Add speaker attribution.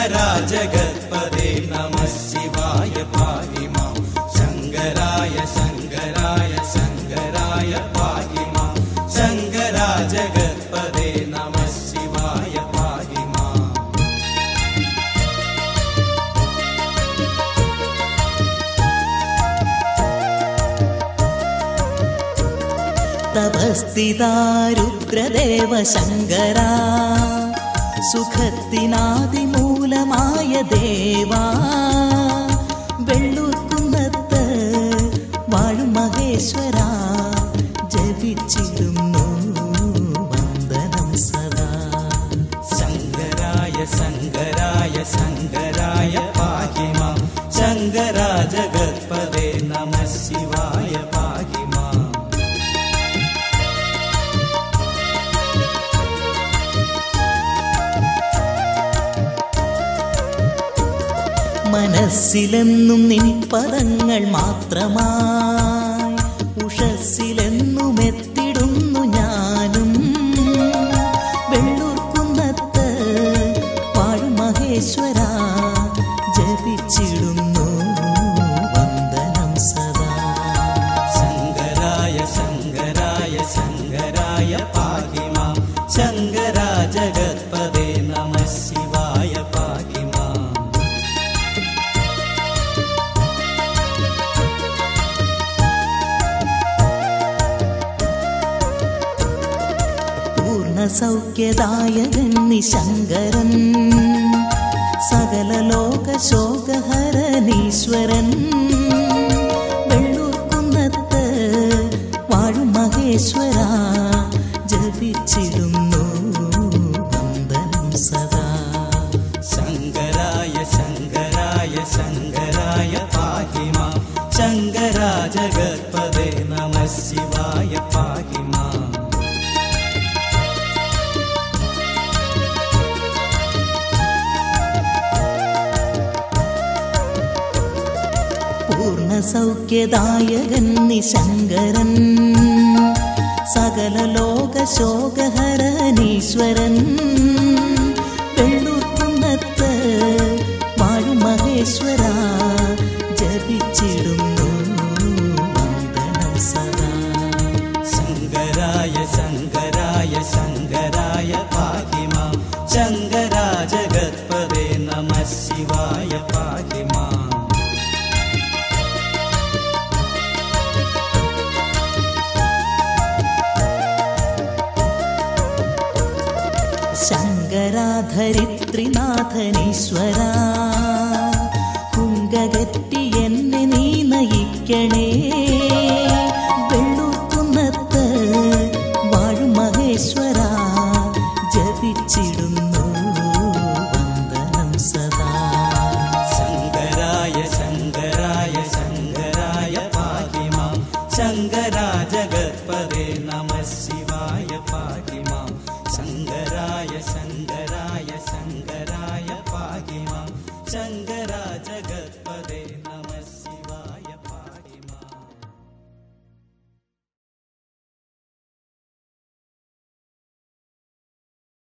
Speaker 1: शंकरा जगत्पदे नमः शिवाय पाहि मां शंकराय शंकराय शंकराय पाहि मां शंकरा जगत्पदे नमः शिवाय पाहि मां
Speaker 2: तपस्थिता रुद्रदेव शंकरा സുഖത്തിനാദിമൂലമായ ദേവാ വെള്ളൂർക്കുന്നത്ത് വാഴും മഹേശ്വര ജപിച്ചിടുന്നു വന്ദനം സദാ
Speaker 1: ശങ്കരായ ശങ്കരായ ശങ്കരായ പാഹി മാം ശങ്കരാ ജഗത്പദേ നമഃ ശിവായ പാഹി മാം
Speaker 2: മനസ്സിലെന്നും നിൻ പദങ്ങൾ മാത്രമായി ഉഷസ്സിലെന്നും എത്തിടുന്നു ഞാനും വെള്ളൂർക്കുന്നത്ത് വാഴും മഹേശ്വര ജപിച്ചിടുന്നു വന്ദനം സദാ
Speaker 1: ശങ്കരായ ശങ്കരായ ശങ്കരായ പാഹി മാം ശങ്കരാ ജഗത്പദേ നമഃ ശിവായ പാഹി മാം
Speaker 2: സൗഖ്യദായകൻ ശങ്കരൻ സകല ലോക ശോകഹരനീശ്വരൻ വെള്ളൂർക്കുന്നത്ത് വാഴും മഹേശ്വര ജപിച്ചിടുന്നു വന്ദനം സദാ
Speaker 1: ശങ്കരായ ശങ്കരായ ശങ്കരായ പാഹി മാം ശങ്കരാ ജഗത്പദേ നമഃ ശിവായ പാഹി മാം
Speaker 2: സൗഖ്യദായകൻ ശങ്കരൻ സകല ലോക ശോകഹരനീശ്വരൻ വെള്ളൂർക്കുന്നത്ത് വാഴും മഹേശ്വര ജപിച്ചിടുന്നു വന്ദനം സദാ
Speaker 1: ശങ്കരായ ശങ്കരായ ശങ്കരായ പാഹി മാം ശങ്കരാ ജഗത്പദേ നമഃ ശിവായ പാഹി മാം
Speaker 2: ശങ്കരാധരിത്രിനാഥനീശ്വര കുങ്കകറ്റി എന്നെ നീ നയിക്കണേ